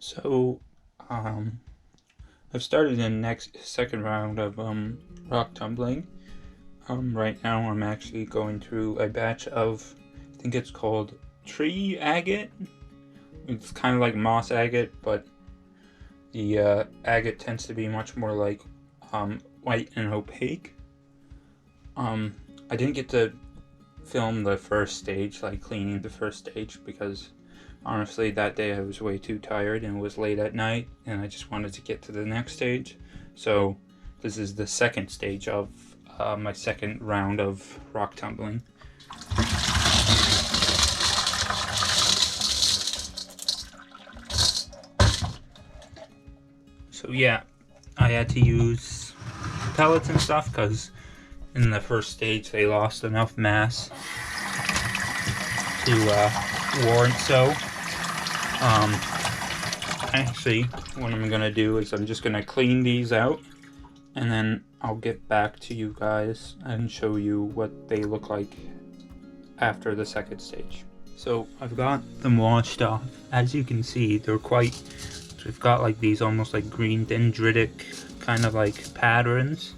So, I've started the second round of rock tumbling. Right now I'm actually going through a batch of, I think it's called tree agate. It's kind of like moss agate, but the agate tends to be much more like white and opaque. I didn't get to film the first stage, like cleaning the first stage, because honestly that day I was way too tired and it was late at night and I just wanted to get to the next stage. So this is the second stage of my second round of rock tumbling. So yeah, I had to use pellets and stuff because in the first stage they lost enough mass to warrant so. Actually, what I'm gonna do is I'm just gonna clean these out and then I'll get back to you guys and show you what they look like after the second stage. So I've got them washed off. As you can see, they've got like these almost like green dendritic kind of like patterns,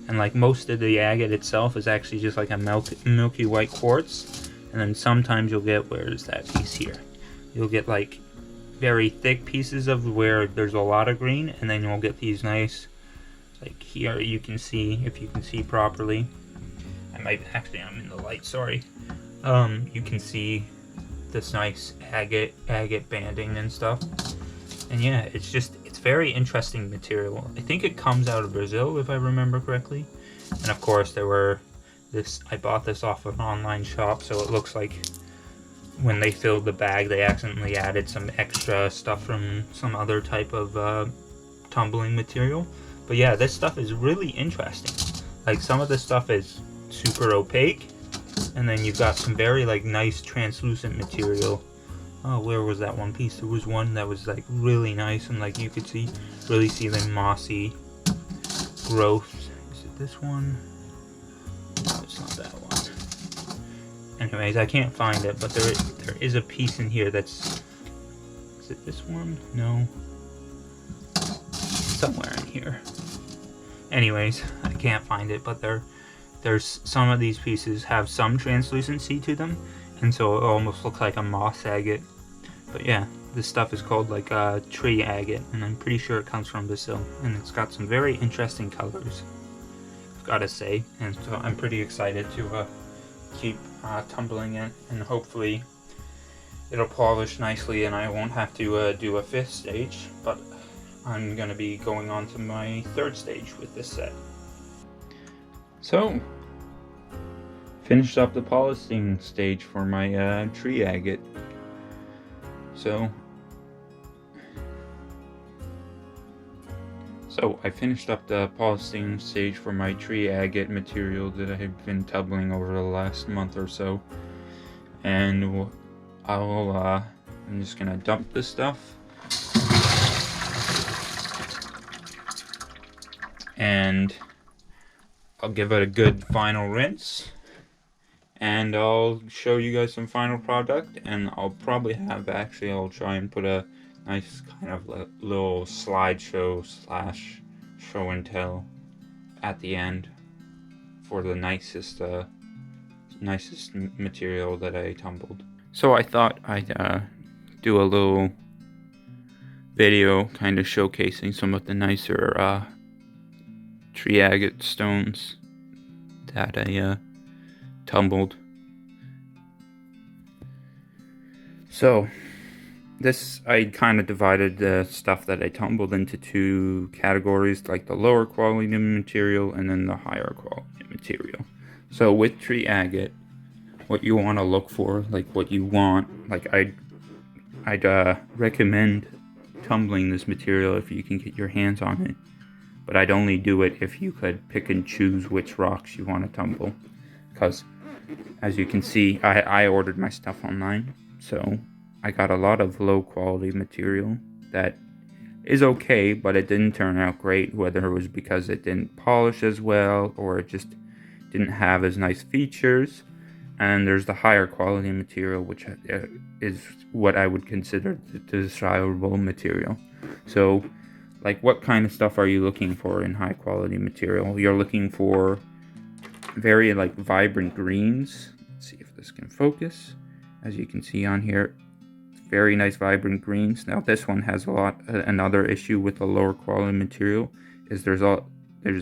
and like most of the agate itself is actually just like a milky white quartz. And then sometimes you'll get, where is that piece here? You'll get like very thick pieces of where there's a lot of green, and then you'll get these nice, like here you can see, if you can see properly. I'm in the light, sorry. You can see this nice agate banding and stuff. And yeah, it's very interesting material. I think it comes out of Brazil, if I remember correctly. And of course I bought this off of an online shop, so it looks like when they filled the bag they accidentally added some extra stuff from some other type of tumbling material. But yeah, this stuff is really interesting. Like some of this stuff is super opaque, and then you've got some very like nice translucent material. Oh, where was that one piece? There was one that was like really nice, and like you could really see the mossy growth. Is it this one? No, it's not that one. Anyways, I can't find it, but there is a piece in here that's... Is it this one? No. Somewhere in here. Anyways, I can't find it, but there's some of these pieces have some translucency to them, and so it almost looks like a moss agate. But yeah, this stuff is called like tree agate, and I'm pretty sure it comes from Brazil, and it's got some very interesting colors, I've gotta say. And so I'm pretty excited to keep tumbling it, and hopefully it'll polish nicely and I won't have to do a fifth stage, but I'm gonna be going on to my third stage with this set. So, finished up the polishing stage for my tree agate. So I finished up the polishing stage for my tree agate material that I have been tumbling over the last month or so, and I'm just gonna dump this stuff and I'll give it a good final rinse, and I'll show you guys some final product. And I'll probably I'll try and put a nice kind of little slideshow / show and tell at the end for the nicest material that I tumbled. So I thought I'd do a little video kind of showcasing some of the nicer tree agate stones that I tumbled. So I kind of divided the stuff that I tumbled into two categories, like the lower quality material and then the higher quality material. So with tree agate, what you want to look for, like what you want, like I'd recommend tumbling this material if you can get your hands on it, but I'd only do it if you could pick and choose which rocks you want to tumble, because as you can see, I ordered my stuff online, so I got a lot of low quality material that is okay, but it didn't turn out great, whether it was because it didn't polish as well or it just didn't have as nice features. and there's the higher quality material, which is what I would consider the desirable material. So, like, what kind of stuff are you looking for in high quality material? You're looking for very like vibrant greens. Let's see if this can focus. As you can see on here, very nice vibrant greens. Now this one has another issue with the lower quality material is there's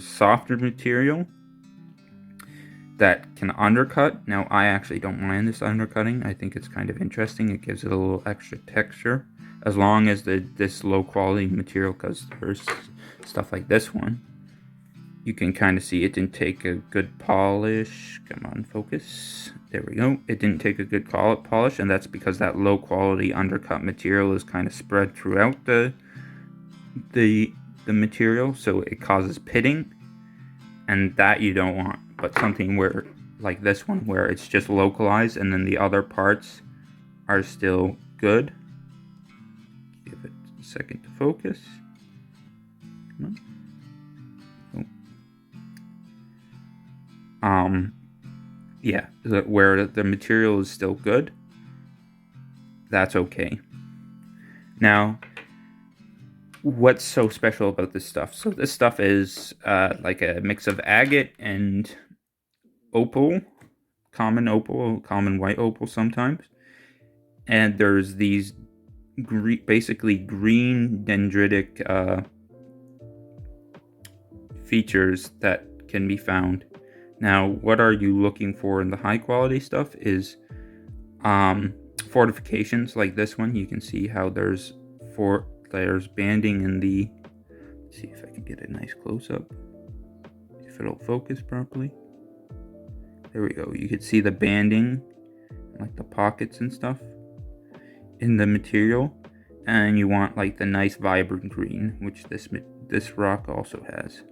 softer material that can undercut. Now I actually don't mind this undercutting. I think it's kind of interesting. It gives it a little extra texture, as long as this low quality material, because there's stuff like this one, you can kind of see it didn't take a good polish. Come on, focus. There we go. It didn't take a good polish, and that's because that low quality undercut material is kind of spread throughout the material, so it causes pitting, and that you don't want. But something where, like this one, where it's just localized and then the other parts are still good. Give it a second to focus. Come on. Yeah, where the material is still good, that's okay. Now, what's so special about this stuff? So this stuff is like a mix of agate and opal, common white opal sometimes. And there's these basically green dendritic features that can be found. Now, what are you looking for in the high quality stuff is fortifications like this one. You can see how there's banding in the, let's see if I can get a nice close-up, if it'll focus properly. There we go. You can see the banding, like the pockets and stuff in the material, and you want like the nice vibrant green, which this rock also has.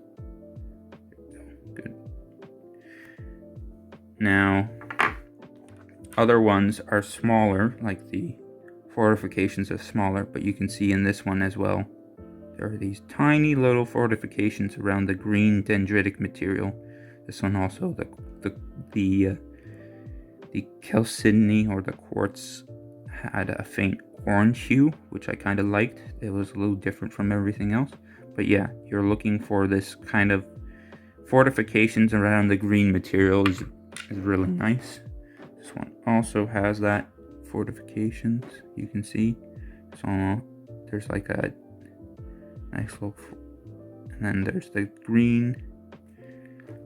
Good. Now, other ones are smaller, like the fortifications are smaller, but you can see in this one as well, there are these tiny little fortifications around the green dendritic material. This one also, the chalcedony or the quartz had a faint orange hue, which I kind of liked. It was a little different from everything else. But yeah, you're looking for this kind of fortifications around the green material is really nice. This one also has that fortifications, you can see. So there's like a nice look, and then there's the green.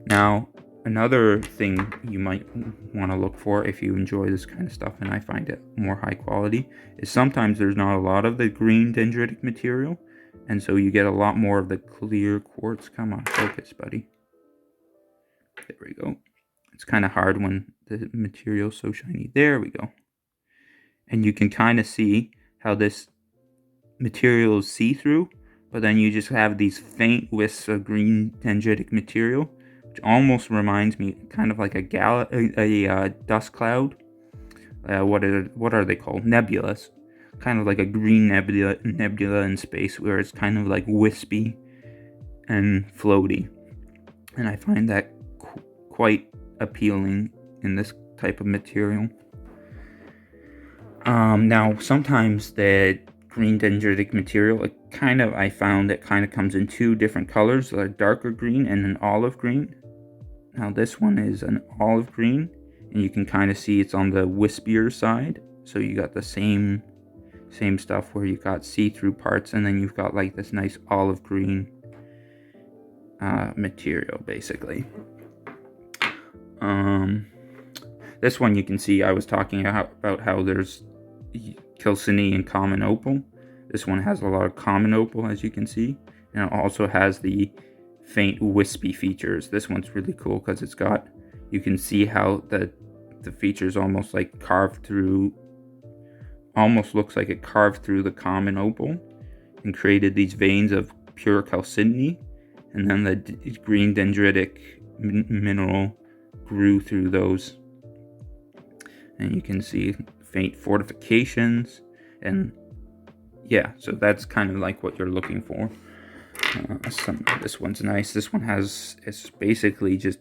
Now, another thing you might want to look for if you enjoy this kind of stuff, and I find it more high quality, is sometimes there's not a lot of the green dendritic material, and so you get a lot more of the clear quartz. Come on, focus, buddy. There we go. It's kind of hard when the material's so shiny. There we go. And you can kind of see how this material is see-through, but then you just have these faint wisps of green dendritic material, which almost reminds me kind of like a dust cloud. What are they called? Nebulas. Kind of like a green nebula in space, where it's kind of like wispy and floaty. And I find that quite appealing in this type of material. Now, sometimes the green dendritic material, I found it kind of comes in two different colors, a darker green and an olive green. Now this one is an olive green, and you can kind of see it's on the wispier side. So you got the same stuff where you got see-through parts, and then you've got like this nice olive green material, basically. This one you can see I was talking about how there's chalcedony and common opal. This one has a lot of common opal, as you can see, and it also has the faint wispy features. This one's really cool because you can see how the features almost like carved through, almost looks like it carved through the common opal and created these veins of pure chalcedony, and then the green dendritic mineral grew through those, and you can see faint fortifications. And yeah, so that's kind of like what you're looking for. This one's nice. This one it's basically just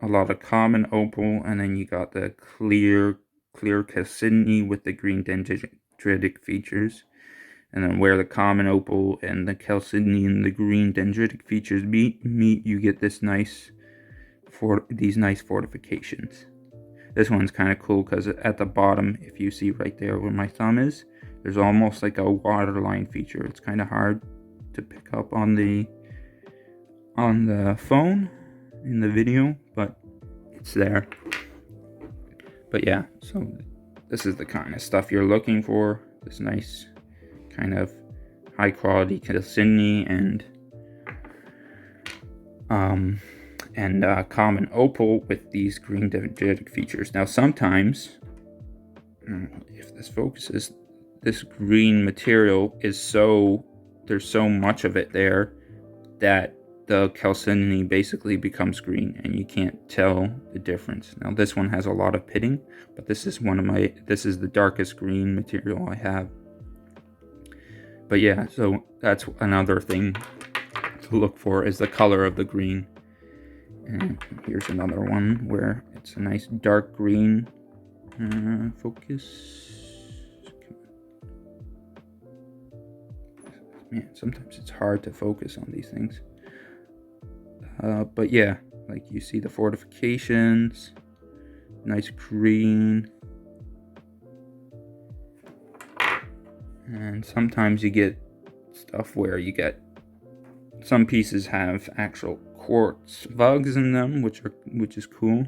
a lot of common opal, and then you got the clear chalcedony with the green dendritic features. And then where the common opal and the chalcedony and the green dendritic features meet, you get these nice fortifications. This one's kind of cool because at the bottom, if you see right there where my thumb is, there's almost like a waterline feature. It's kind of hard to pick up on the phone in the video, but it's there. But yeah, so this is the kind of stuff you're looking for. This nice kind of high quality chalcedony and common opal with these green dendritic features. Now sometimes, if this focuses, this green material is there's so much of it there that the chalcedony basically becomes green and you can't tell the difference. Now this one has a lot of pitting, but this is the darkest green material I have. But yeah, so that's another thing to look for, is the color of the green. And here's another one where it's a nice dark green. Focus. Man, sometimes it's hard to focus on these things. But yeah, like you see the fortifications, nice green. And sometimes you get stuff where you get some pieces have actual quartz vugs in them, which is cool.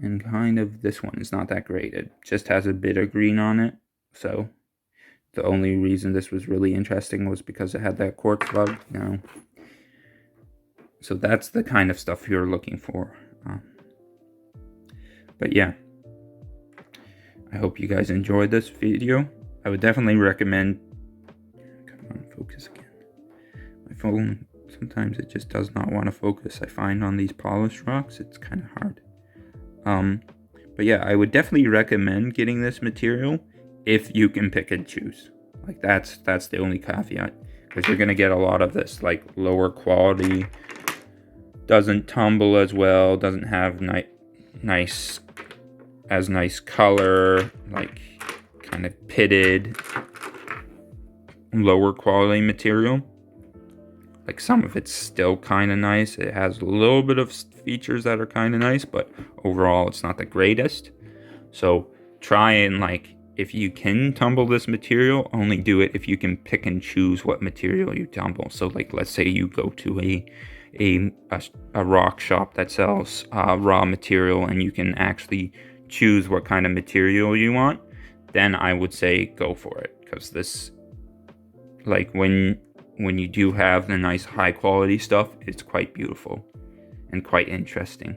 And kind of this one is not that great. It just has a bit of green on it. So the only reason this was really interesting was because it had that quartz vug. So that's the kind of stuff you're looking for. But yeah, I hope you guys enjoyed this video. I would definitely recommend. Come on, focus again. My phone, sometimes it just does not want to focus. I find on these polished rocks, it's kind of hard. But yeah, I would definitely recommend getting this material if you can pick and choose. Like that's the only caveat, because you're gonna get a lot of this like lower quality, doesn't tumble as well, doesn't have nice color, like kind of pitted, lower quality material. Like some of it's still kind of nice. It has a little bit of features that are kind of nice, but overall it's not the greatest. So try and, like, if you can tumble this material, only do it if you can pick and choose what material you tumble. So like, let's say you go to a rock shop that sells raw material and you can actually choose what kind of material you want, then I would say go for it, because this, like, when you do have the nice high quality stuff, it's quite beautiful and quite interesting.